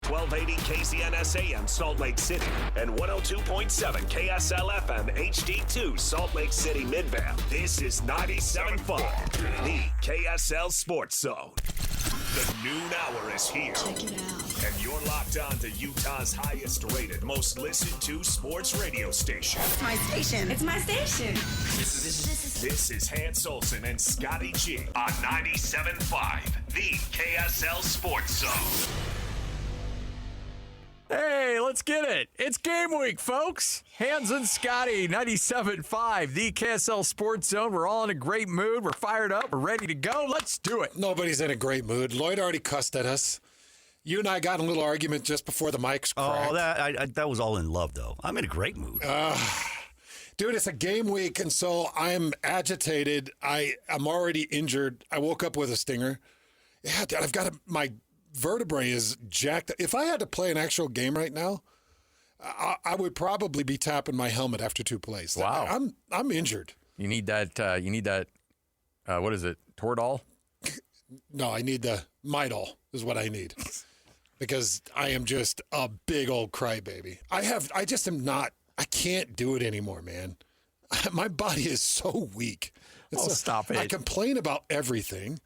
1280 KZNS AM Salt Lake City and 102.7 KSL FM HD2 Salt Lake City Midvale. This is 97.5, the KSL Sports Zone. The noon hour is here. Check it out. And you're locked on to Utah's highest rated, most listened to sports radio station. It's my station. It's my station. This is Hans Olsen and Scotty G on 97.5, the KSL Sports Zone. Hey, let's get it. It's game week, folks. Hans and Scotty, 97.5, the KSL Sports Zone. We're all in a great mood. We're fired up. We're ready to go. Let's do it. Nobody's in a great mood. Lloyd already cussed at us. You and I got in a little argument just before the mics cracked. Oh, that was all in love, though. I'm in a great mood. Dude, it's a game week, and so I'm agitated. I'm already injured. I woke up with a stinger. Yeah, dude, I've got my vertebrae is jacked. If I had to play an actual game right now, I would probably be tapping my helmet after 2 plays. Wow. I'm injured. You need that, what is it, Toradol? No, I need the Midol is what I need. Because I am just a big old crybaby. I can't do it anymore, man. My body is so weak. Stop it. I complain about everything.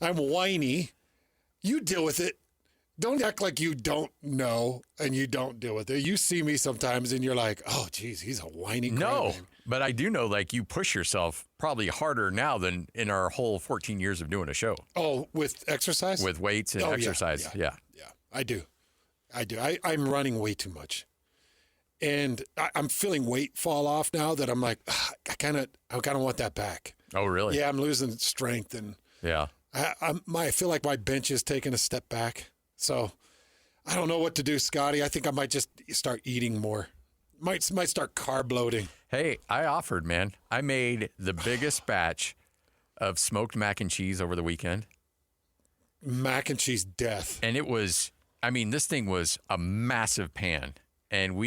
I'm whiny. You deal with it. Don't act like you don't know and you don't deal with it. You see me sometimes and you're like, oh, geez, he's a whiny crybaby. No, but I do know, like, you push yourself probably harder now than in our whole 14 years of doing a show. Oh, with exercise? With weights and exercise. Yeah. I do. I'm running way too much. And I'm feeling weight fall off now that I'm like, I kind of want that back. Oh, really? Yeah, I'm losing strength. And yeah. I feel like my bench is taking a step back. So I don't know what to do, Scotty. I think I might just start eating more. Might start carb loading. Hey, I offered, man. I made the biggest batch of smoked mac and cheese over the weekend. Mac and cheese death. And it was, this thing was a massive pan. And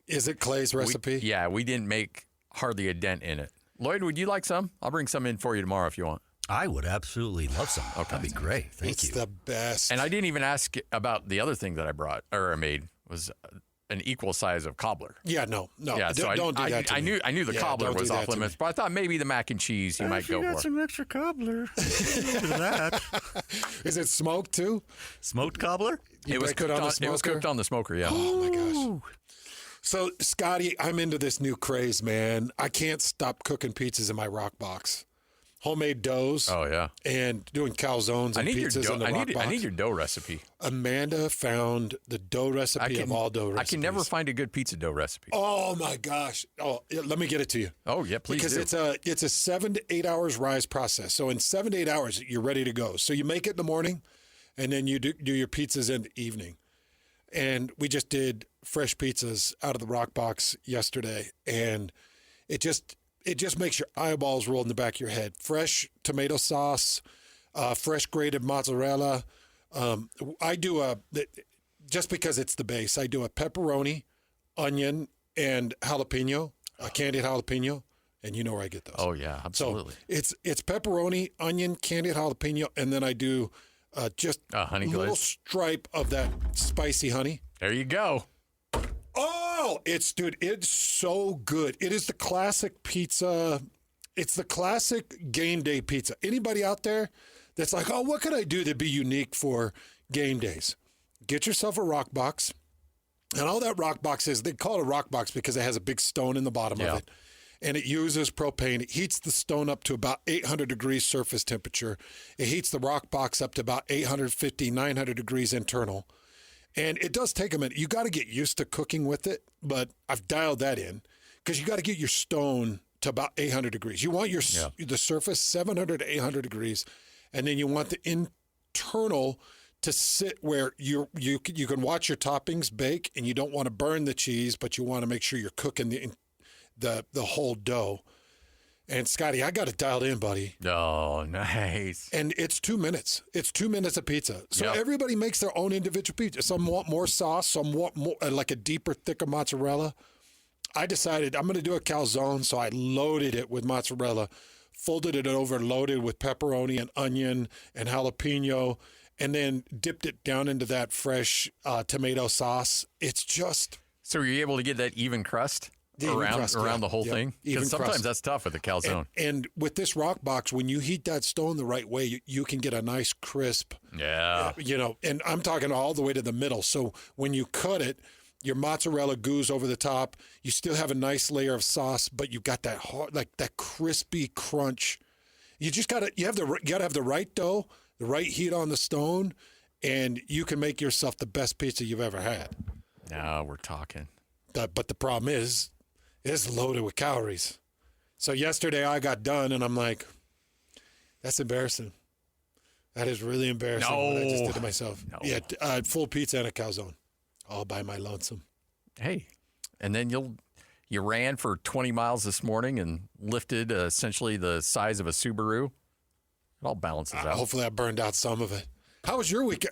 Is it Clay's recipe? We didn't make hardly a dent in it. Lloyd, would you like some? I'll bring some in for you tomorrow if you want. I would absolutely love some. Okay. That'd be great. Thank you. It's the best. And I didn't even ask about the other thing that I made was an equal size of cobbler. Yeah, no. Yeah, so don't do that to me. I knew the cobbler was off limits, but I thought maybe the mac and cheese you might go for. Some extra cobbler. That. Is it smoked too? Smoked cobbler? It was cooked on the smoker, yeah. Oh my gosh. So, Scotty, I'm into this new craze, man. I can't stop cooking pizzas in my rock box. Homemade doughs. Oh, yeah. And doing calzones and pizzas in the rock box. I need your dough recipe. Amanda found the dough recipe of all dough recipes. I can never find a good pizza dough recipe. Oh, my gosh. Oh, let me get it to you. Oh, yeah, please because do. it's a 7 to 8 hours rise process. So in 7 to 8 hours, you're ready to go. So you make it in the morning, and then you do your pizzas in the evening. And we just did fresh pizzas out of the rock box yesterday, and it just makes your eyeballs roll in the back of your head. Fresh tomato sauce, fresh grated mozzarella. I do just because it's the base, I do a pepperoni, onion, and jalapeno, a candied jalapeno, and you know where I get those. Oh, yeah, absolutely. So it's pepperoni, onion, candied jalapeno, and then I do just a little stripe of that spicy honey. There you go. Oh, it's so good. It is the classic pizza. It's the classic game day pizza. Anybody out there that's like, oh, what could I do to be unique for game days? Get yourself a rock box. And all that rock box is, they call it a rock box because it has a big stone in the bottom of it. And it uses propane. It heats the stone up to about 800 degrees surface temperature. It heats the rock box up to about 850, 900 degrees internal. And it does take a minute. You got to get used to cooking with it, but I've dialed that in because you got to get your stone to about 800 degrees. You want the surface 700 to 800 degrees, and then you want the internal to sit where you can watch your toppings bake, and you don't want to burn the cheese, but you want to make sure you're cooking the whole dough. And Scotty, I got it dialed in, buddy. Oh, nice. And it's 2 minutes. It's 2 minutes of pizza. So everybody makes their own individual pizza. Some want more sauce. Some want more, like a deeper, thicker mozzarella. I decided I'm going to do a calzone, so I loaded it with mozzarella, folded it over, loaded with pepperoni and onion and jalapeno, and then dipped it down into that fresh tomato sauce. It's just So you're able to get that even crust around the whole thing? Because sometimes that's tough with a calzone. And with this rock box, when you heat that stone the right way, you can get a nice crisp. Yeah. And I'm talking all the way to the middle. So when you cut it, your mozzarella goes over the top. You still have a nice layer of sauce, but you've got that hard, like that crispy crunch. You just gotta have the right dough, the right heat on the stone, and you can make yourself the best pizza you've ever had. Now we're talking. But the problem is, it's loaded with calories. So yesterday I got done, and I'm like, that's embarrassing. That is really embarrassing what I just did to myself. No. Yeah, full pizza and a calzone, all by my lonesome. Hey, and then you ran for 20 miles this morning and lifted essentially the size of a Subaru. It all balances out. Hopefully I burned out some of it. How was your week?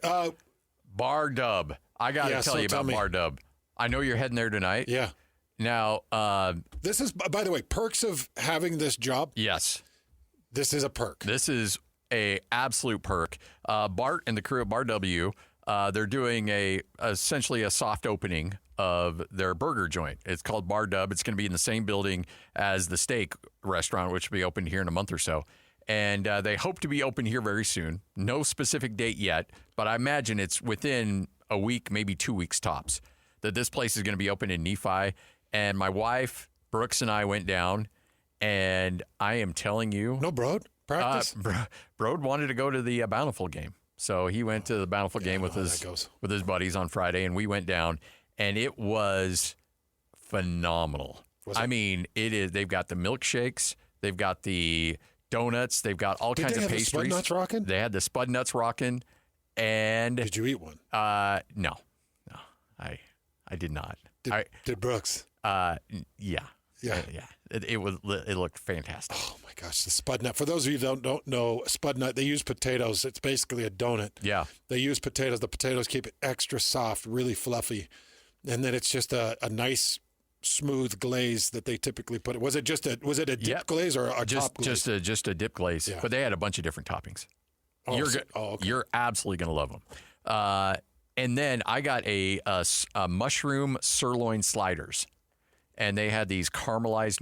Bar Dub. I got to tell you about Bar Dub. I know you're heading there tonight. Yeah. Now, this is, by the way, perks of having this job. yes, This is a perk. this is a absolute perk. Bart and the crew at Bar W, they're doing essentially a soft opening of their burger joint. It's called Bar Dub. It's going to be in the same building as the steak restaurant, which will be open here in a month or so. And they hope to be open here very soon. No specific date yet, but I imagine it's within a week, maybe 2 weeks tops, that this place is going to be open in Nephi. And my wife, Brooks, and I went down, and I am telling you. No, Broad? Practice? Broad wanted to go to the Bountiful game. So he went to the Bountiful game with his buddies on Friday, and we went down, and it was phenomenal. I mean, it is. They've got the milkshakes, they've got the donuts, they've got all kinds of pastries. Did they have the Spud Nuts rocking? They had the Spud Nuts rocking, and did you eat one? No, I did not. Did Brooks? Yeah. Yeah. It looked fantastic. Oh my gosh, the Spud Nut. For those of you who don't know, Spud Nut, they use potatoes. It's basically a donut. Yeah. They use potatoes. The potatoes keep it extra soft, really fluffy. And then it's just a nice smooth glaze that they typically put. Was it a dip glaze or a top glaze? Just a dip glaze. Yeah. But they had a bunch of different toppings. Okay. You're absolutely going to love them. And then I got a mushroom sirloin sliders. And they had these caramelized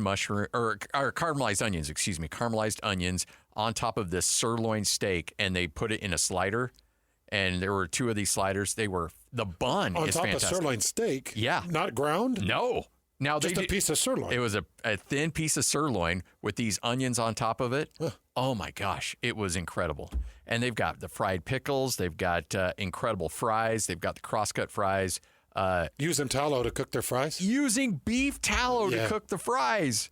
caramelized onions on top of this sirloin steak, and they put it in a slider. And there were two of these sliders. The bun on is top fantastic. of sirloin steak. Yeah, not ground. No, now just a piece of sirloin. It was a thin piece of sirloin with these onions on top of it. Huh. Oh my gosh, it was incredible. And they've got the fried pickles. They've got incredible fries. They've got the crosscut fries. Using tallow to cook their fries? Using beef tallow to cook the fries.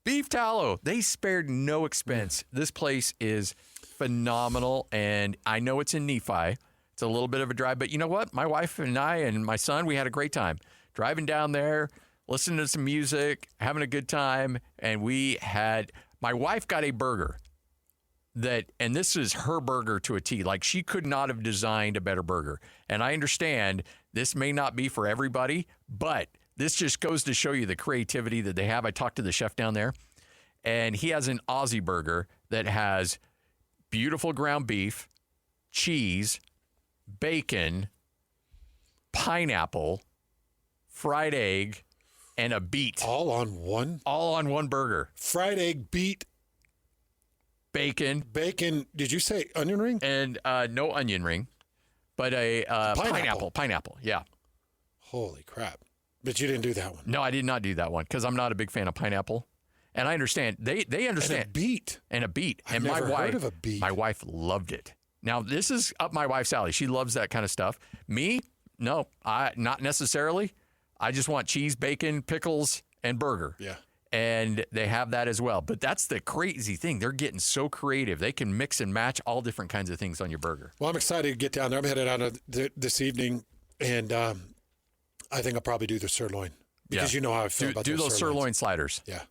Beef tallow. They spared no expense. This place is phenomenal, and I know it's in Nephi. It's a little bit of a drive, but you know what? My wife and I and my son, we had a great time. Driving down there, listening to some music, having a good time, and my wife got a burger and this is her burger to a T. Like, she could not have designed a better burger. And I understand this may not be for everybody, but this just goes to show you the creativity that they have. I talked to the chef down there, and he has an Aussie burger that has beautiful ground beef, cheese, bacon, pineapple, fried egg, and a beet. All on one burger. Fried egg, beet, bacon. Did you say onion ring? And no onion ring, but a pineapple. Yeah. Holy crap! But you didn't do that one. No, I did not do that one because I'm not a big fan of pineapple. And I understand they understand. And a beet. And I've never heard of a beet. My wife loved it. Now this is up my wife's alley. She loves that kind of stuff. Me, no, not necessarily. I just want cheese, bacon, pickles, and burger. Yeah. And they have that as well. But that's the crazy thing. They're getting so creative. They can mix and match all different kinds of things on your burger. Well, I'm excited to get down there. I'm headed out this evening, and I think I'll probably do the sirloin because you know how I feel about those sirloin sliders. Yeah.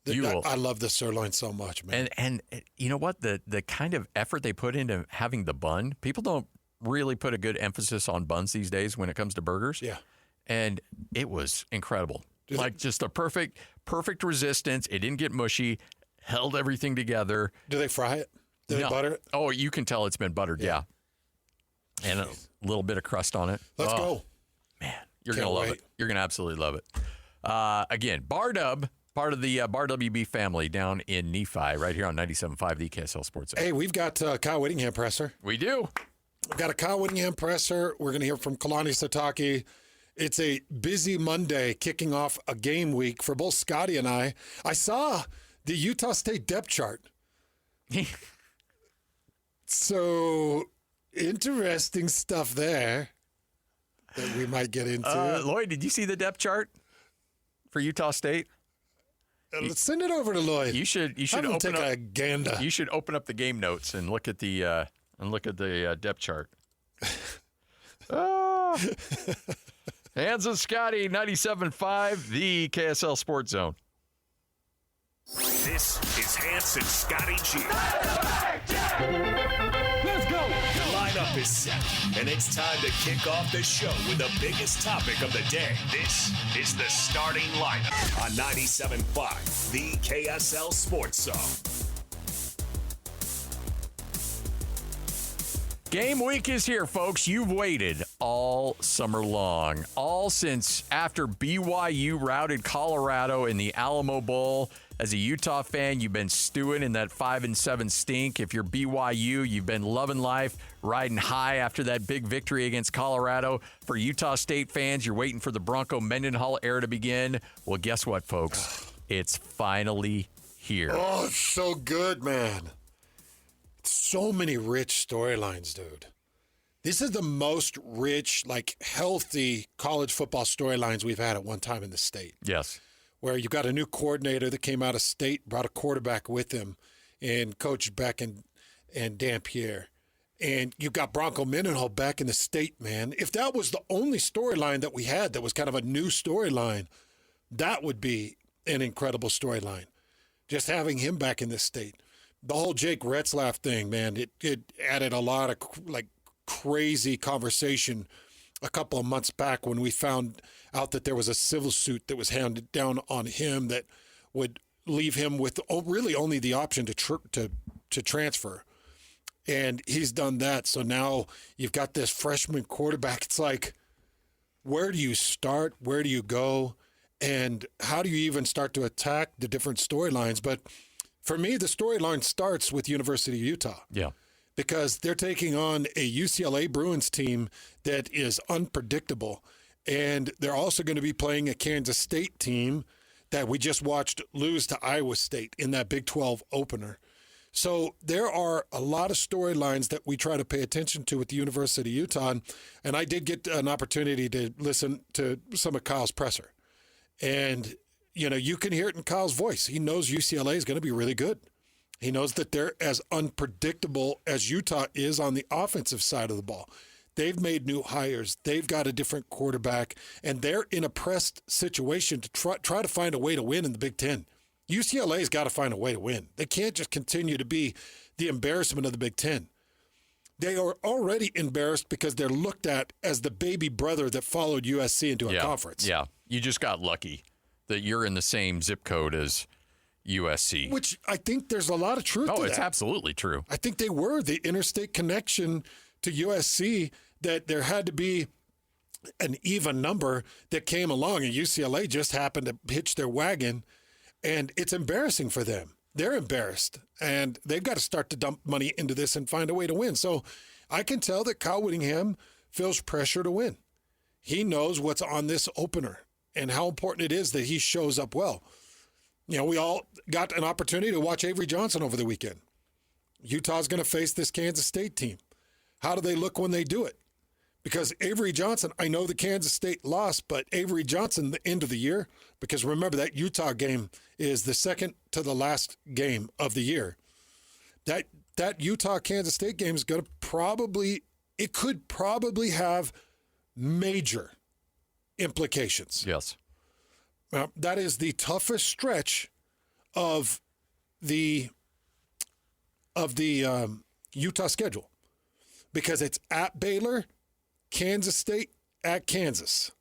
I love the sirloin so much, man. And you know what? The kind of effort they put into having the bun, people don't really put a good emphasis on buns these days when it comes to burgers. Yeah. And it was incredible. Just a perfect resistance. It didn't get mushy, held everything together. Do they fry it? Do they butter it? Oh, you can tell it's been buttered, yeah. And a little bit of crust on it. Let's go. Man, you're Can't going to love wait. it. You're going to absolutely love it. Again, Bar Dub, part of the Bar WB family down in Nephi, right here on 97.5, the KSL Sports Zone. Hey, we've got Kyle Whittingham presser. We do. We've got a Kyle Whittingham presser. We're going to hear from Kalani Sitake. It's a busy Monday kicking off a game week for both Scotty and I. I saw the Utah State depth chart. So, interesting stuff there that we might get into. Lloyd, did you see the depth chart for Utah State? Let's send it over to Lloyd. You should Have him open take up. a gander. You should open up the game notes and look at the depth chart. Hands of Scotty, 97.5, the KSL Sports Zone. This is Hans and Scotty G. Let's go. The lineup is set, and it's time to kick off the show with the biggest topic of the day. This is the starting lineup on 97.5, the KSL Sports Zone. Game week is here, folks. You've waited all summer long, all since after BYU routed Colorado in the Alamo Bowl. As a Utah fan, you've been stewing in that 5-7 stink. If you're BYU, you've been loving life, riding high after that big victory against Colorado. For Utah State fans, you're waiting for the Bronco Mendenhall era to begin. Well, guess what, folks? It's finally here. Oh, it's so good, man. So many rich storylines, dude. This is the most rich, healthy college football storylines we've had at one time in the state. Yes. Where you got a new coordinator that came out of state, brought a quarterback with him, and Coach Beck and Dan Pierre. And you got Bronco Mendenhall back in the state, man. If that was the only storyline that we had that was kind of a new storyline, that would be an incredible storyline. Just having him back in the state. The whole Jake Retzlaff thing, man, it added a lot of crazy conversation a couple of months back when we found out that there was a civil suit that was handed down on him that would leave him with really only the option to transfer. And he's done that. So now you've got this freshman quarterback. It's like, where do you start? Where do you go? And how do you even start to attack the different storylines? But for me, the storyline starts with University of Utah. Yeah. Because they're taking on a UCLA Bruins team that is unpredictable. And they're also going to be playing a Kansas State team that we just watched lose to Iowa State in that Big 12 opener. So there are a lot of storylines that we try to pay attention to with the University of Utah. And I did get an opportunity to listen to some of Kyle's presser. And you can hear it in Kyle's voice. He knows UCLA is going to be really good. He knows that they're as unpredictable as Utah is on the offensive side of the ball. They've made new hires. They've got a different quarterback, and they're in a pressed situation to try to find a way to win in the Big Ten. UCLA's got to find a way to win. They can't just continue to be the embarrassment of the Big Ten. They are already embarrassed because they're looked at as the baby brother that followed USC into a conference. Yeah, you just got lucky that you're in the same zip code as USC. Which I think there's a lot of truth to that. Oh, it's absolutely true. I think they were the interstate connection to USC, that there had to be an even number that came along, and UCLA just happened to hitch their wagon, and it's embarrassing for them. They're embarrassed, and they've got to start to dump money into this and find a way to win. So I can tell that Kyle Whittingham feels pressure to win. He knows what's on this opener and how important it is that he shows up well. We all got an opportunity to watch Avery Johnson over the weekend. Utah's going to face this Kansas State team. How do they look when they do it? Because Avery Johnson, I know the Kansas State lost, but Avery Johnson, the end of the year, because remember that Utah game is the second to the last game of the year. That Utah-Kansas State game is going to could probably have major implications. Yes. That is the toughest stretch of the Utah schedule, because it's at Baylor, Kansas State, at Kansas.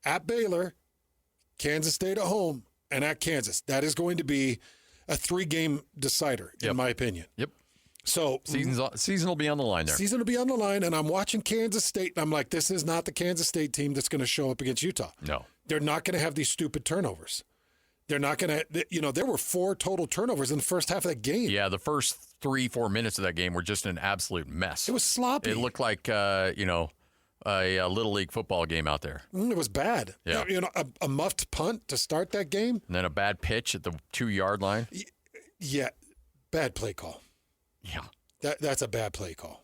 At Baylor, Kansas State at home, and at Kansas. That is going to be a 3-game decider, in my opinion. Yep. So season will be on the line there. Season will be on the line, and I'm watching Kansas State, and I'm like, this is not the Kansas State team that's going to show up against Utah. No. They're not going to have these stupid turnovers. They're not going to, there were 4 total turnovers in the first half of that game. Yeah, the first 3-4 minutes of that game were just an absolute mess. It was sloppy. It looked like, a Little League football game out there. It was bad. Yeah. A muffed punt to start that game. And then a bad pitch at the 2-yard line. Yeah, bad play call. Yeah. That's a bad play call.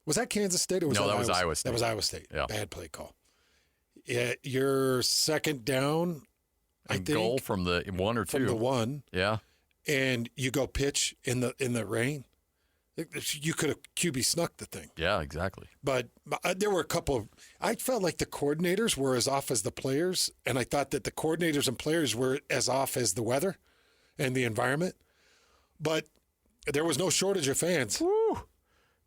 Was that Kansas State or was that was Iowa State? That was Iowa State. Yeah. Bad play call. Yeah, you're second down, I think. Goal from the 1 or 2. From the 1. Yeah. And you go pitch in the rain. You could have QB snuck the thing. Yeah, exactly. But there were a couple of – I felt like the coordinators were as off as the players, and I thought that the coordinators and players were as off as the weather and the environment. But there was no shortage of fans. Woo.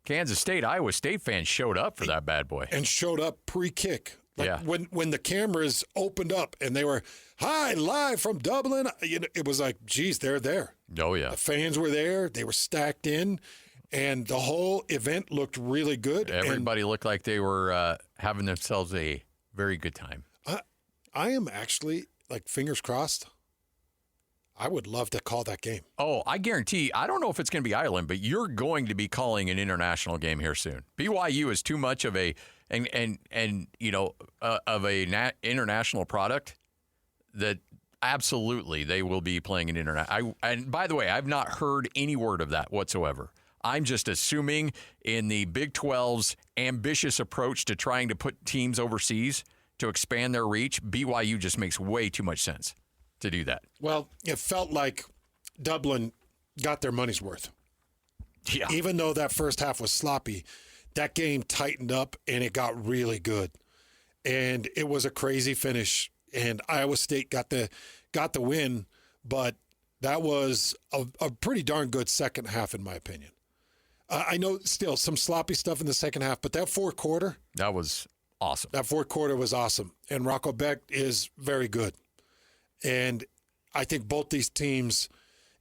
Kansas State, Iowa State fans showed up for that bad boy. And showed up pre-kick. Yeah. When the cameras opened up and they were, hi, live from Dublin, it was like, geez, they're there. Oh, yeah. The fans were there. They were stacked in. And the whole event looked really good. Everybody looked like they were having themselves a very good time. I am actually, fingers crossed, I would love to call that game. Oh, I guarantee, I don't know if it's going to be Ireland, but you're going to be calling an international game here soon. BYU is too much of a international product that absolutely they will be playing an international. And by the way, I've not heard any word of that whatsoever. I'm just assuming in the Big 12's ambitious approach to trying to put teams overseas to expand their reach, BYU just makes way too much sense to do that. Well, it felt like Dublin got their money's worth. Yeah. Even though that first half was sloppy, that game tightened up and it got really good. And it was a crazy finish. And Iowa State got the win, but that was a pretty darn good second half in my opinion. I know still some sloppy stuff in the second half, but that fourth quarter. That was awesome. That fourth quarter was awesome. And Rocco Beck is very good. And I think both these teams,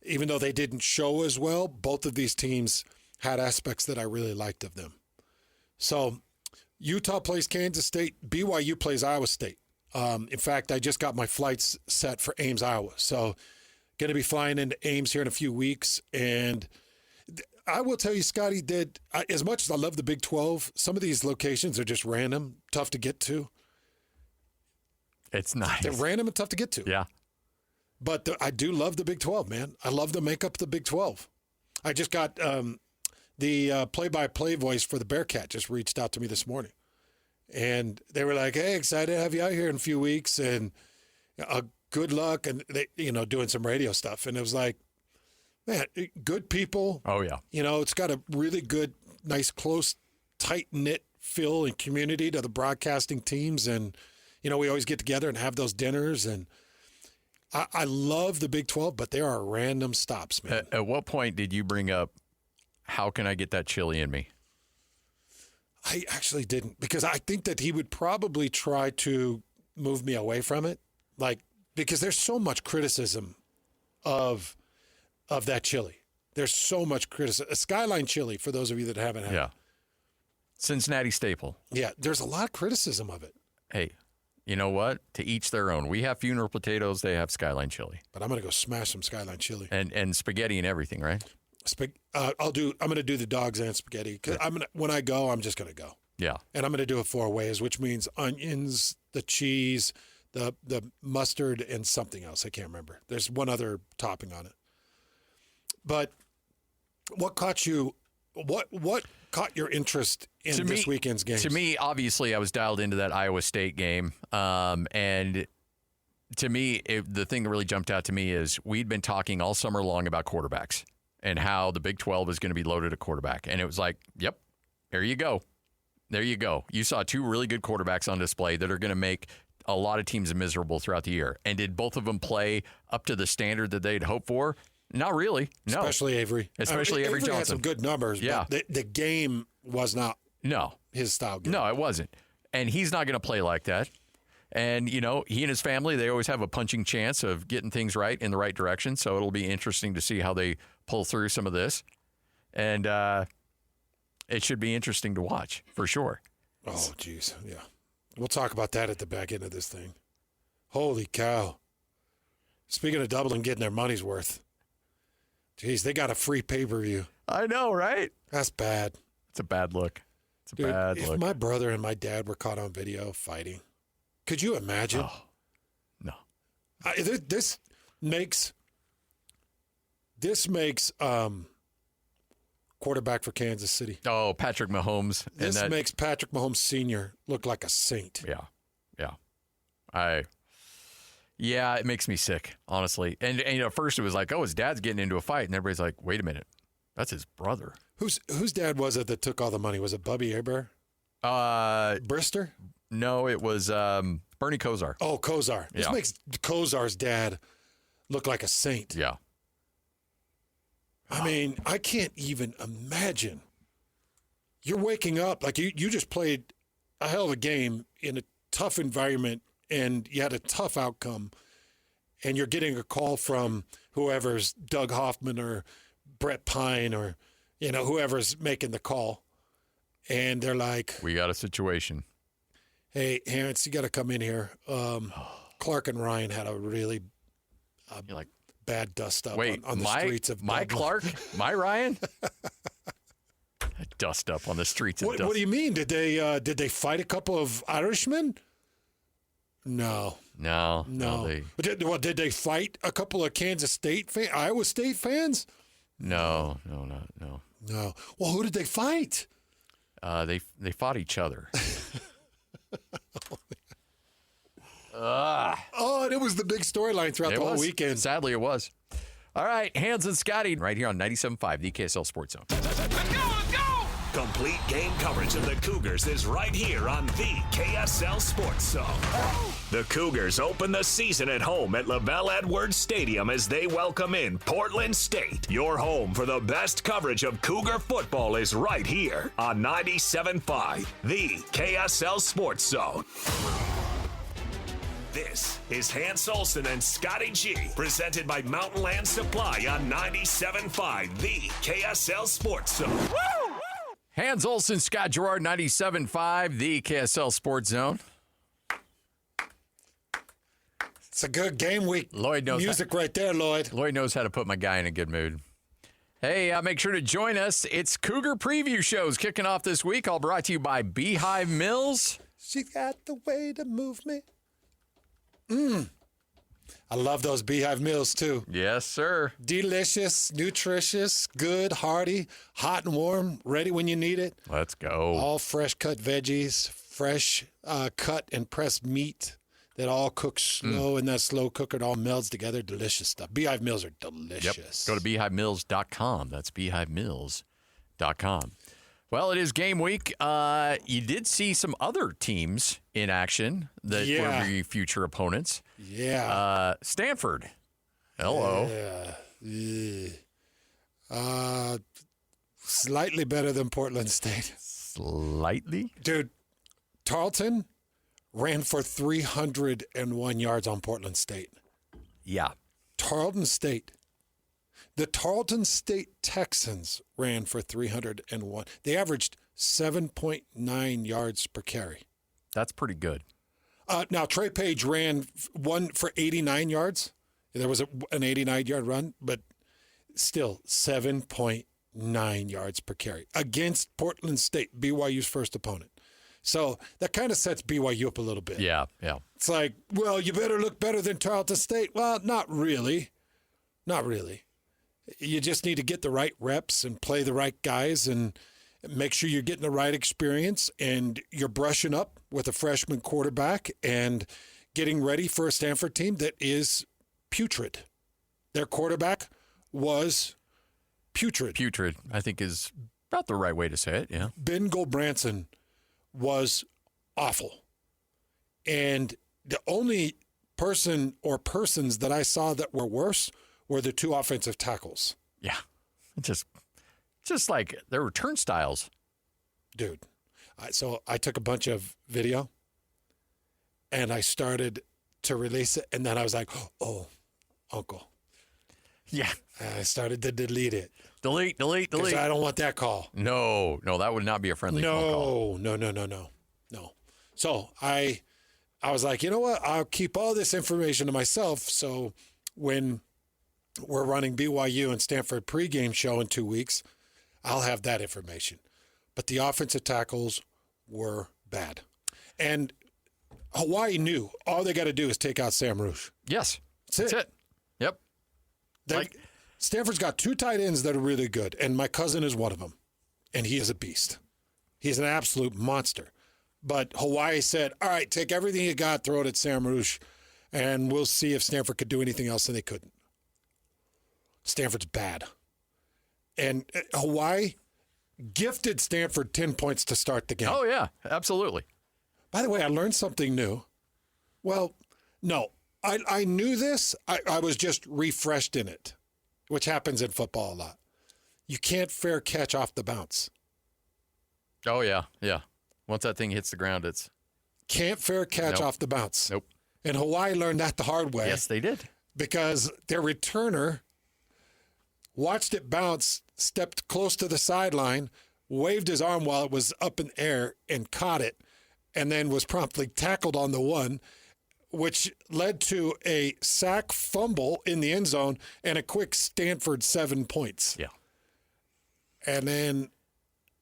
even though they didn't show as well, both of these teams had aspects that I really liked of them. So Utah plays Kansas State. BYU plays Iowa State. In fact, I just got my flights set for Ames, Iowa. So going to be flying into Ames here in a few weeks. And I will tell you, Scotty, that as much as I love the Big 12, some of these locations are just random, tough to get to. It's nice. They're random and tough to get to. Yeah. But I do love the Big 12, man. I love to make up the Big 12. I just got the play-by-play voice for the Bearcat just reached out to me this morning. And they were like, hey, excited to have you out here in a few weeks. And good luck. And, they, doing some radio stuff. And it was like, man, good people. Oh, yeah. It's got a really good, nice, close, tight-knit feel and community to the broadcasting teams. And, we always get together and have those dinners. And I love the Big 12, but there are random stops, man. At what point did you bring up, how can I get that chili in me? I actually didn't, because I think that he would probably try to move me away from it. Because there's so much criticism of that chili. There's so much criticism. A Skyline chili, for those of you that haven't had it. Cincinnati staple. Yeah, there's a lot of criticism of it. Hey, you know what? To each their own. We have funeral potatoes. They have Skyline chili. But I'm going to go smash some Skyline chili. And spaghetti and everything, right? I'm going to do the dogs and spaghetti. 'Cause when I go, I'm just going to go. Yeah. And I'm going to do it 4 ways, which means onions, the cheese, the mustard, and something else. I can't remember. There's one other topping on it. But what caught you? What caught your interest in this weekend's games? To me, obviously, I was dialed into that Iowa State game, and to me, the thing that really jumped out to me is we'd been talking all summer long about quarterbacks and how the Big 12 is going to be loaded at quarterback, and it was like, yep, there you go. There you go. You saw 2 really good quarterbacks on display that are going to make a lot of teams miserable throughout the year. And did both of them play up to the standard that they'd hoped for? Not really. No. Especially Avery. Avery Johnson. Had some good numbers, but the game was not his style game. No, it wasn't. And he's not going to play like that. And, he and his family, they always have a punching chance of getting things right in the right direction. So it'll be interesting to see how they pull through some of this. And it should be interesting to watch, for sure. Oh, geez. Yeah. We'll talk about that at the back end of this thing. Holy cow. Speaking of doubling, getting their money's worth. Geez, they got a free pay-per-view. I know, right? That's bad. It's a bad look. It's a Dude, bad if look. my brother and my dad were caught on video fighting, could you imagine? Oh, no. This makes quarterback for Kansas City. Oh, Patrick Mahomes. This makes Patrick Mahomes Sr. look like a saint. Yeah. Yeah, it makes me sick, honestly. And at first it was like, oh, his dad's getting into a fight. And everybody's like, wait a minute. That's his brother. Whose dad was it that took all the money? Was it Bubby Aber? Brister? No, it was Bernie Kosar. Oh, Kosar. This makes Kosar's dad look like a saint. Yeah. I mean, I can't even imagine. You're waking up, like you just played a hell of a game in a tough environment, and you had a tough outcome, and you're getting a call from whoever's Doug Hoffman or Brett Pine or, whoever's making the call. And they're like, we got a situation. Hey, Harris, you got to come in here. Clark and Ryan had a really bad dust up on the streets of my Dublin. Clark, my Ryan? Dust up on the streets of Dublin. What do you mean? Did they fight a couple of Irishmen? No. Did they fight a couple of Iowa State fans? No. Well, who did they fight? They fought each other. Oh, and it was the big storyline throughout the whole weekend. Sadly, it was. All right, Hans and Scotty right here on 97.5, the KSL Sports Zone. Complete game coverage of the Cougars is right here on the KSL Sports Zone. The Cougars open the season at home at LaVell Edwards Stadium as they welcome in Portland State. Your home for the best coverage of Cougar football is right here on 97.5, the KSL Sports Zone. This is Hans Olsen and Scotty G, presented by Mountain Land Supply on 97.5, the KSL Sports Zone. Woo! Hans Olsen, Scott Gerard, 97.5, the KSL Sports Zone. It's a good game week. Lloyd knows music right there, Lloyd. Lloyd knows how to put my guy in a good mood. Hey, make sure to join us. It's Cougar Preview Shows kicking off this week, all brought to you by Beehive Mills. She got the way to move me. I love those Beehive Mills, too. Yes, sir. Delicious, nutritious, good, hearty, hot and warm, ready when you need it. Let's go. All fresh cut veggies, fresh cut and pressed meat that all cooks slow in that slow cooker. It all melds together. Delicious stuff. Beehive Mills are delicious. Yep. Go to beehivemills.com. That's beehivemills.com. Well, it is game week. You did see some other teams in action that were your future opponents. Yeah. Stanford. Hello. Slightly better than Portland State. Slightly? Dude, Tarleton ran for 301 yards on Portland State. Yeah. The Tarleton State Texans ran for 301. They averaged 7.9 yards per carry. That's pretty good. Now, Trey Page ran one for 89 yards. There was an 89-yard run, but still 7.9 yards per carry against Portland State, BYU's first opponent. So that kind of sets BYU up a little bit. Yeah. It's like, well, you better look better than Tarleton State. Well, not really. Not really. You just need to get the right reps and play the right guys and make sure you're getting the right experience and you're brushing up with a freshman quarterback and getting ready for a Stanford team that is putrid. Their quarterback was putrid. Putrid, I think, is about the right way to say it, yeah. Ben Goldbranson was awful. And the only person or persons that I saw that were worse were the two offensive tackles. Yeah. Just like there were turnstiles. Dude. So I took a bunch of video and I started to release it. And then I was like, oh, Uncle. Yeah. I started to delete it. Delete. Because I don't want that call. No, that would not be a friendly phone call. No. So I was like, you know what? I'll keep all this information to myself. So when we're running BYU and Stanford pregame show in 2 weeks, I'll have that information. But the offensive tackles were bad. And Hawaii knew all they got to do is take out Sam Rouge. Yes. That's it. Yep. Stanford's got 2 tight ends that are really good, and my cousin is one of them. And he is a beast. He's an absolute monster. But Hawaii said, all right, take everything you got, throw it at Sam Rouge, and we'll see if Stanford could do anything else, and they couldn't. Stanford's bad. And Hawaii gifted Stanford 10 points to start the game. Oh, yeah, absolutely. By the way, I learned something new. Well, no, I knew this. I was just refreshed in it, which happens in football a lot. You can't fair catch off the bounce. Oh, yeah. Once that thing hits the ground, it's... Can't fair catch off the bounce. Nope. And Hawaii learned that the hard way. Yes, they did. Because their returner watched it bounce, stepped close to the sideline, waved his arm while it was up in the air, and caught it, and then was promptly tackled on the one, which led to a sack fumble in the end zone and a quick Stanford 7 points. Yeah. And then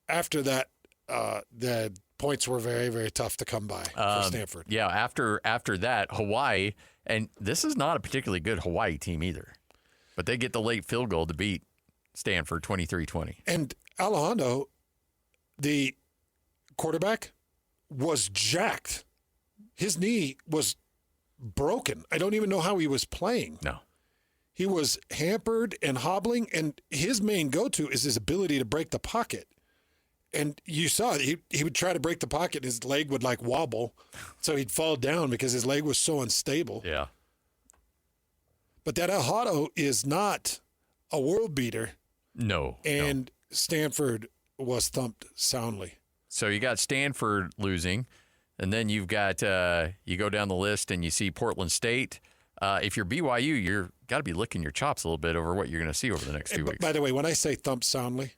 after that, the points were very, very tough to come by for Stanford. Yeah, after that, Hawaii, and this is not a particularly good Hawaii team either, but they get the late field goal to beat Stanford 23-20. And Alejandro, the quarterback, was jacked. His knee was broken. I don't even know how he was playing. No. He was hampered and hobbling, and his main go-to is his ability to break the pocket. And you saw it. He would try to break the pocket, and his leg would like wobble, so he'd fall down because his leg was so unstable. Yeah. But that Alejandro is not a world beater. No. And Stanford was thumped soundly. So you got Stanford losing, and then you've got you go down the list and you see Portland State. If you're BYU, you're got to be licking your chops a little bit over what you're going to see over the next few weeks. By the way, when I say thumped soundly,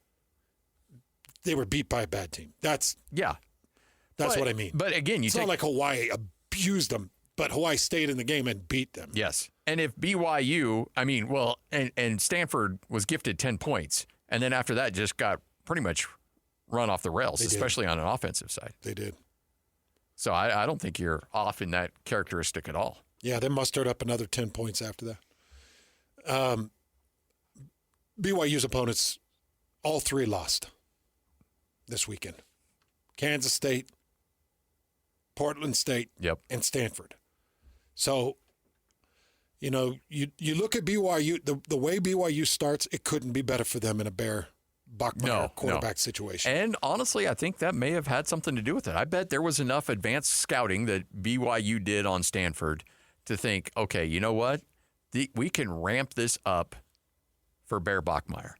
they were beat by a bad team. That's what I mean. But again, it's not like Hawaii abused them, but Hawaii stayed in the game and beat them. Yes. And if BYU, and Stanford was gifted 10 points, and then after that just got pretty much run off the rails, especially on an offensive side. They did. So I don't think you're off in that characteristic at all. Yeah, they mustered up another 10 points after that. BYU's opponents, all 3 lost this weekend. Kansas State, Portland State, and Stanford. So, you look at BYU, the way BYU starts, it couldn't be better for them in a Bear Bachmeier quarterback situation. And honestly, I think that may have had something to do with it. I bet there was enough advanced scouting that BYU did on Stanford to think, okay, you know what? We can ramp this up for Bear Bachmeier.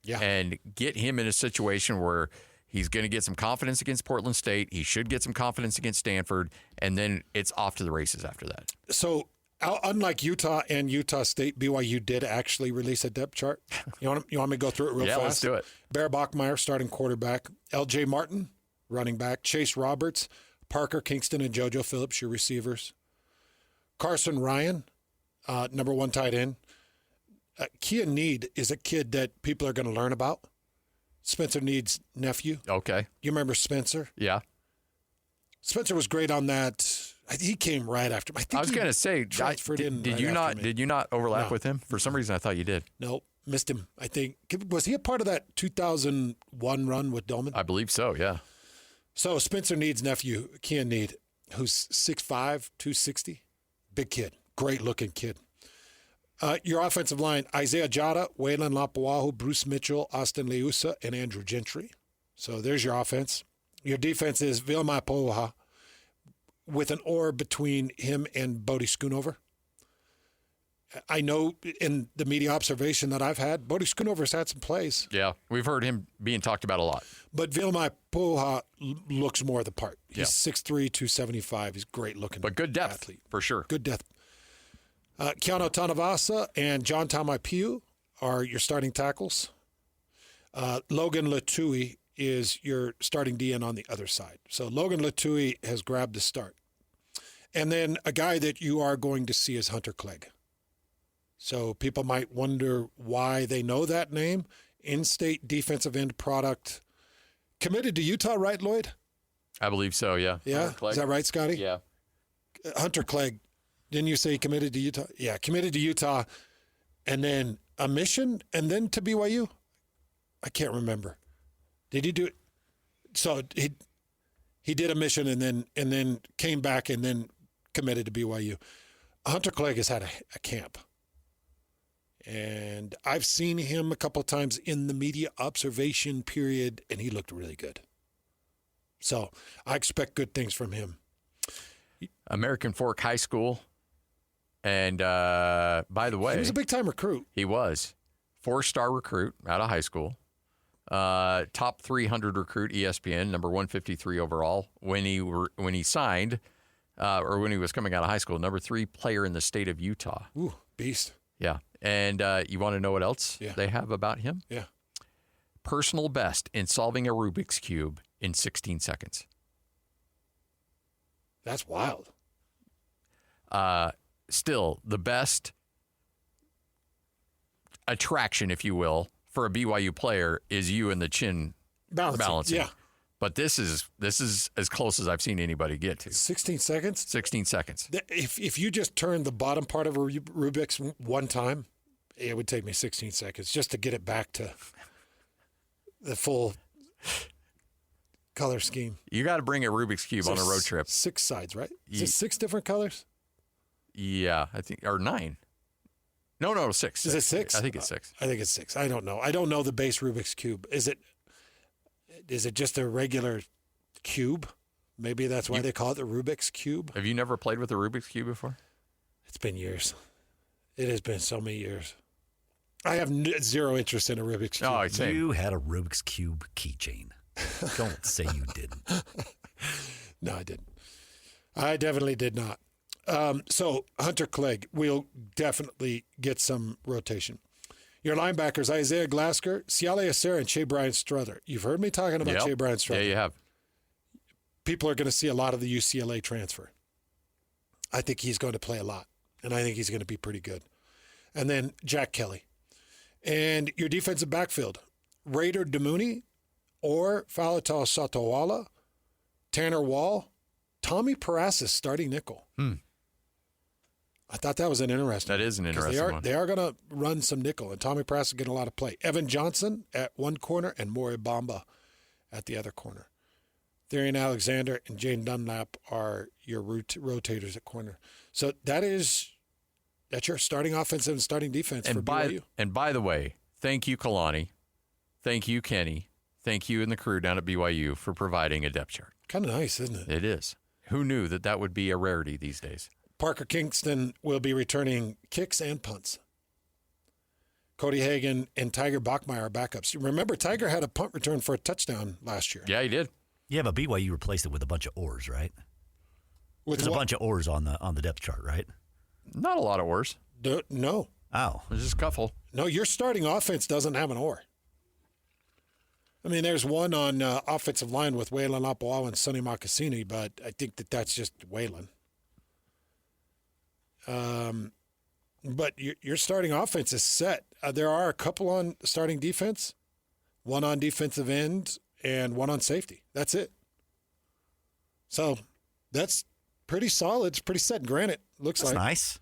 Yeah. And get him in a situation where he's going to get some confidence against Portland State. He should get some confidence against Stanford. And then it's off to the races after that. So, unlike Utah and Utah State, BYU did actually release a depth chart. You want me to go through it real fast? Yeah, let's do it. Bear Bachmeier, starting quarterback. L.J. Martin, running back. Chase Roberts, Parker Kingston, and JoJo Phillips, your receivers. Carson Ryan, number 1 tight end. Kia Need is a kid that people are going to learn about. Spencer Need's nephew. Okay. You remember Spencer? Yeah. Spencer was great on that. He came right after. I was going to say, transferred in. Did you not overlap with him? For some reason, I thought you did. No, missed him. I think was he a part of that 2001 run with Dolman? I believe so. Yeah. So Spencer Need's nephew, Kian Need, who's 6'5", 260, big kid, great looking kid. Your offensive line: Isaiah Jada, Waylon Lapuahu, Bruce Mitchell, Austin Leusa, and Andrew Gentry. So there's your offense. Your defense is Vilma Poha, with an oar between him and Bodie Schoonover. I know in the media observation that I've had, Bodie Schoonover's had some plays. Yeah, we've heard him being talked about a lot. But Vilma Poha looks more the part. He's 6'3", 275. He's great looking. But good depth, athlete. For sure. Good depth. Keanu Tanavasa and John Tamaipiu are your starting tackles. Logan Latui is your starting DN on the other side. So Logan Latui has grabbed the start. And then a guy that you are going to see is Hunter Clegg. So people might wonder why they know that name. In-state defensive end product. Committed to Utah, right, Lloyd? I believe so, yeah. Yeah? Is that right, Scotty? Yeah. Hunter Clegg, didn't you say he committed to Utah? Yeah, committed to Utah, and then a mission, and then to BYU? I can't remember. Did he do it? So he did a mission and then came back and then committed to BYU. Hunter Clegg has had a camp. And I've seen him a couple of times in the media observation period, and he looked really good. So I expect good things from him. American Fork High School. And by the way, he was a big-time recruit. He was. 4-star recruit out of high school. Top 300 recruit, ESPN, number 153 overall. When he signed, or when he was coming out of high school, number 3 player in the state of Utah. Ooh, beast. Yeah. And you want to know what else they have about him? Yeah. Personal best in solving a Rubik's Cube in 16 seconds. That's wild. Still, the best attraction, if you will, for a BYU player is you and the chin balancing. Yeah. But this is as close as I've seen anybody get to. 16 seconds? 16 seconds. If you just turn the bottom part of a Rubik's one time, it would take me 16 seconds just to get it back to the full color scheme. You got to bring a Rubik's Cube on a road trip. 6 sides, right? Is it 6 different colors? Yeah, I think, or 9. No, 6. Is it 6? I think it's 6. I think it's 6. I don't know. I don't know the base Rubik's Cube. Is it just a regular cube? Maybe that's why they call it the Rubik's Cube. Have you never played with a Rubik's Cube before? It's been years. It has been so many years. I have zero interest in a Rubik's Cube. Oh, same. You had a Rubik's Cube keychain. Don't say you didn't. No, I didn't. I definitely did not. So Hunter Clegg will definitely get some rotation. Your linebackers, Isaiah Glasker, Siale Acer, and Shea Bryant Struther. You've heard me talking about Shea Bryant Struther. Yeah, you have. People are going to see a lot of the UCLA transfer. I think he's going to play a lot, and I think he's going to be pretty good. And then Jack Kelly. And your defensive backfield, Raider Demooney or Falatal Satowala, Tanner Wall, Tommy Parasis starting nickel. I thought that was an interesting That is an interesting one. They are going to run some nickel, and Tommy Parasis getting a lot of play. Evan Johnson at one corner and Maury Bamba at the other corner. Therian Alexander and Jane Dunlap are your rotators at corner. So that's your starting offensive and starting defense for BYU. And by the way, thank you, Kalani. Thank you, Kenny. Thank you and the crew down at BYU for providing a depth chart. Kind of nice, isn't it? It is. Who knew that would be a rarity these days? Parker Kingston will be returning kicks and punts. Cody Hagan and Tiger Bachmeier are backups. Remember, Tiger had a punt return for a touchdown last year. Yeah, he did. Yeah, but BYU replaced it with a bunch of oars, right? There's a bunch of oars on the depth chart, right? Not a lot of oars. No. Oh. There's just a couple. No, your starting offense doesn't have an oar. I mean, there's one on offensive line with Waylon Apoawa and Sonny Makasini, but I think that's just Waylon. But your starting offense is set. There are a couple on starting defense, one on defensive end, and one on safety. That's it. So that's pretty solid. It's pretty set in granite, looks That's like. nice.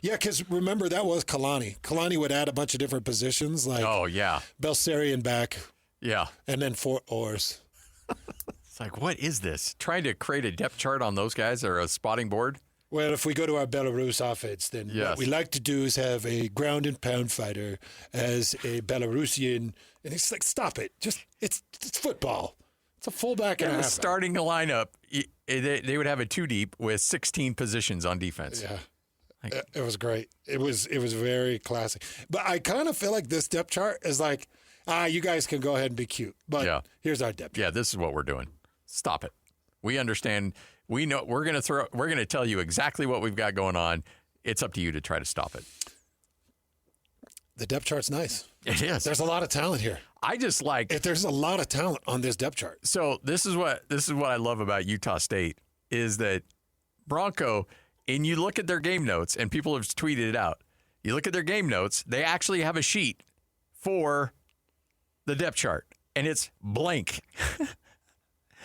Yeah, because remember, that was Kalani. Kalani would add a bunch of different positions, like Belsarian back. Yeah. And then 4 oars. It's like, what is this? Trying to create a depth chart on those guys or a spotting board? Well, if we go to our Belarus offense, then what we like to do is have a ground and pound fighter as a Belarusian. And it's like, stop it. Just it's football. It's a fullback and a halfback. Starting lineup, they would have a 2 deep with 16 positions on defense. Yeah. It was great. It was very classic. But I kind of feel like this depth chart is like, you guys can go ahead and be cute. But here's our depth chart. Yeah, this is what we're doing. Stop it. We understand. We know we're going to tell you exactly what we've got going on. It's up to you to try to stop it. The depth chart's nice. It is. There's a lot of talent here. I just like. There's a lot of talent on this depth chart. So this is what I love about Utah State is that Bronco, and you look at their game notes, and people have tweeted it out. You look at their game notes, they actually have a sheet for the depth chart, and it's blank.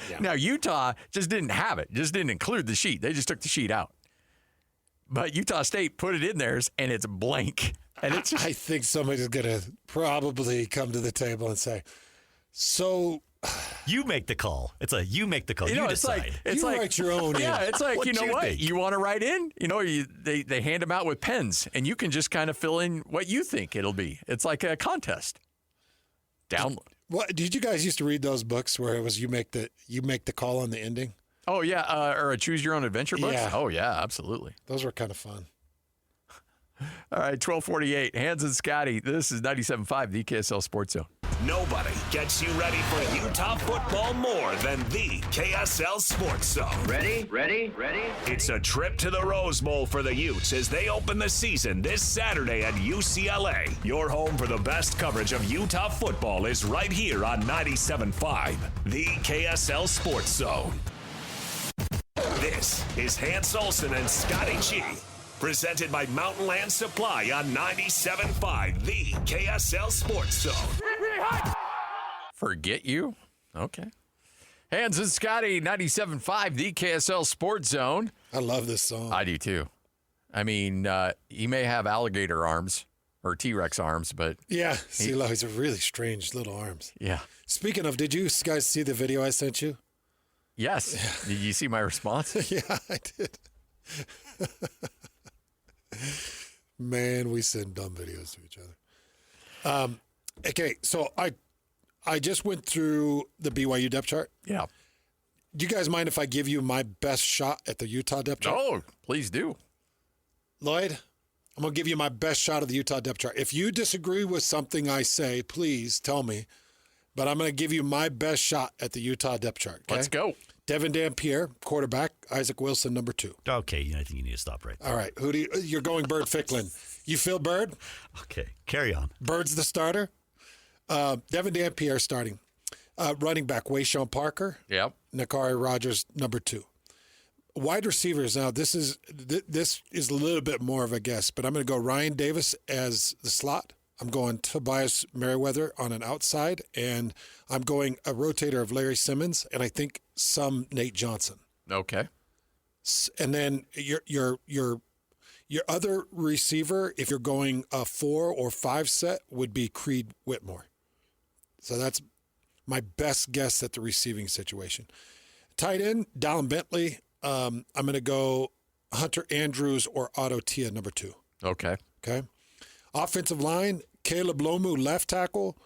Yeah. Now, Utah just didn't have it, just didn't include the sheet. They just took the sheet out. But Utah State put it in theirs, and it's blank. And it's I think somebody's going to probably come to the table and say, so... You make the call. You make the call. You decide. You write your own in. Yeah, it's like, What you know you what? think? You want to write in? They hand them out with pens, and you can just kind of fill in what you think it'll be. It's like a contest. Download. What did you guys used to read those books where it was you make the call on the ending? Oh yeah, or a choose your own adventure books. Yeah. Oh yeah, absolutely. Those were kind of fun. All right, 1248. Hans and Scotty. This is 97.5, the KSL Sports Zone. Nobody gets you ready for Utah football more than the KSL Sports Zone. Ready? It's a trip to the Rose Bowl for the Utes as they open the season this Saturday at UCLA. Your home for the best coverage of Utah football is right here on 97.5, the KSL Sports Zone. This is Hans Olsen and Scotty G. Presented by Mountain Land Supply on 97.5, the KSL Sports Zone. Forget you? Okay. Hans and Scotty, 97.5, the KSL Sports Zone. I love this song. I do too. I mean, he may have alligator arms or T-Rex arms, but... Yeah, CeeLo, he's a really strange little arms. Yeah. Speaking of, did you guys see the video I sent you? Yes. Yeah. Did you see my response? Yeah, I did. Man, we send dumb videos to each other. Okay, so I just went through the BYU depth chart. Yeah. Do you guys mind if I give you my best shot at the Utah depth chart? Oh, please do. Lloyd, I'm going to give you my best shot of the Utah depth chart. If you disagree with something I say, please tell me. But I'm going to give you my best shot at the Utah depth chart. Okay? Let's go. Devin Dampier, quarterback. Isaac Wilson, number 2. Okay, I think you need to stop right there. All right. You're going Bird Ficklin. You feel Bird? Okay, carry on. Bird's the starter. Devin Dampier starting. Running back, Wayshawn Parker. Yep. Nakari Rogers, number 2. Wide receivers. Now, this is a little bit more of a guess, but I'm going to go Ryan Davis as the slot. I'm going Tobias Merriweather on an outside, and I'm going a rotator of Larry Simmons, and I think some Nate Johnson. Okay. And then your other receiver, if you're going a 4 or 5 set, would be Creed Whitmore. So that's my best guess at the receiving situation. Tight end, Dallin Bentley. I'm going to go Hunter Andrews or Otto Tia, number 2. Okay. Okay. Offensive line, Caleb Lomu, left tackle.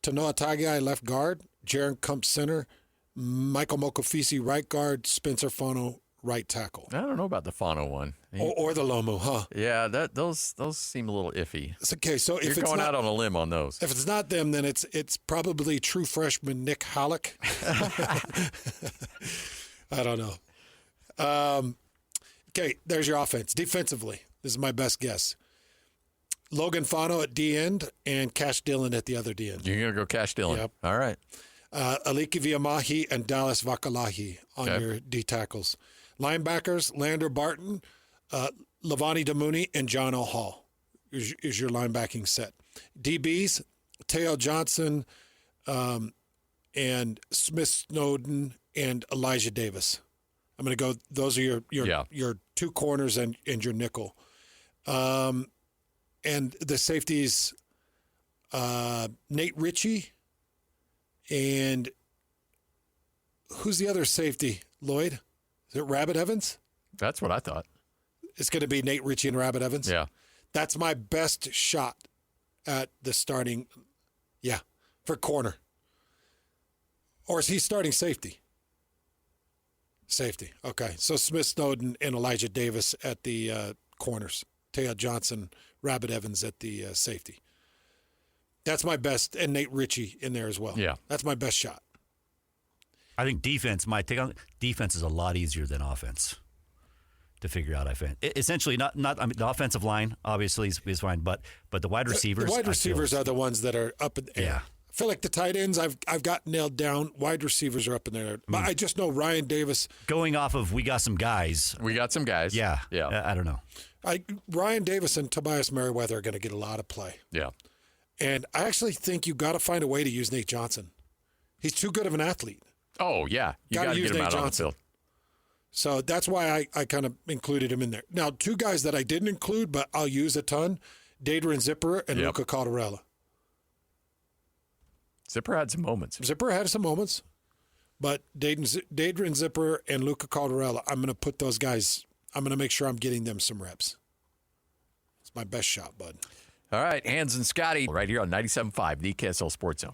Tanoa Tagai, left guard. Jaron Kump, center. Michael Mokofisi, right guard. Spencer Fono, right tackle. I don't know about the Fano one. Or the Lomu, huh? Yeah, those seem a little iffy. It's okay, so if You're it's going not, out on a limb on those. if it's not them, then it's probably true freshman Nick Halleck. I don't know. Okay, there's your offense. Defensively, this is my best guess. Logan Fano at D end and Cash Dillon at the other D end. You're going to go Cash Dillon. Yep. All right. Aliki Viamahi and Dallas Vakalahi on your D tackles. Linebackers, Lander Barton, Lavani Damuni, and John O. Hall is your linebacking set. DBs, Teo Johnson, and Smith Snowden and Elijah Davis. I'm going to go. Those are your 2 corners and your nickel. And the safeties, Nate Ritchie, and who's the other safety? Lloyd? Is it Rabbit Evans? That's what I thought. It's going to be Nate Ritchie and Rabbit Evans? Yeah. That's my best shot at the starting, for corner. Or is he starting safety? Safety. Okay. So Smith Snowden and Elijah Davis at the corners. Teo Johnson, Rabbit Evans at the safety. That's my best, and Nate Ritchie in there as well. Yeah. That's my best shot. I think defense, my take on defense is a lot easier than offense. to figure out. I think essentially not. I mean, the offensive line obviously is fine, but the wide receivers. The wide receivers are the ones that are up in the air. Yeah. I feel like the tight ends I've got nailed down. Wide receivers are up in there. But I just know Ryan Davis. Going off of we got some guys. We got some guys. Yeah. I don't know. Ryan Davis and Tobias Merriweather are going to get a lot of play. Yeah. And I actually think you got to find a way to use Nate Johnson. He's too good of an athlete. Oh, yeah. You got to use get him Nate out on the Johnson. field. So that's why I kind of included him in there. Now, two guys that I didn't include, but I'll use a ton, Dadrian Zipper and Luca Caldarella. Zipper had some moments. Zipper had some moments, but Dadrian Zipper and Luca Caldarella, I'm going to put those guys, I'm going to make sure I'm getting them some reps. It's my best shot, bud. All right, Hans and Scotty right here on 97.5, the KSL Sports Zone.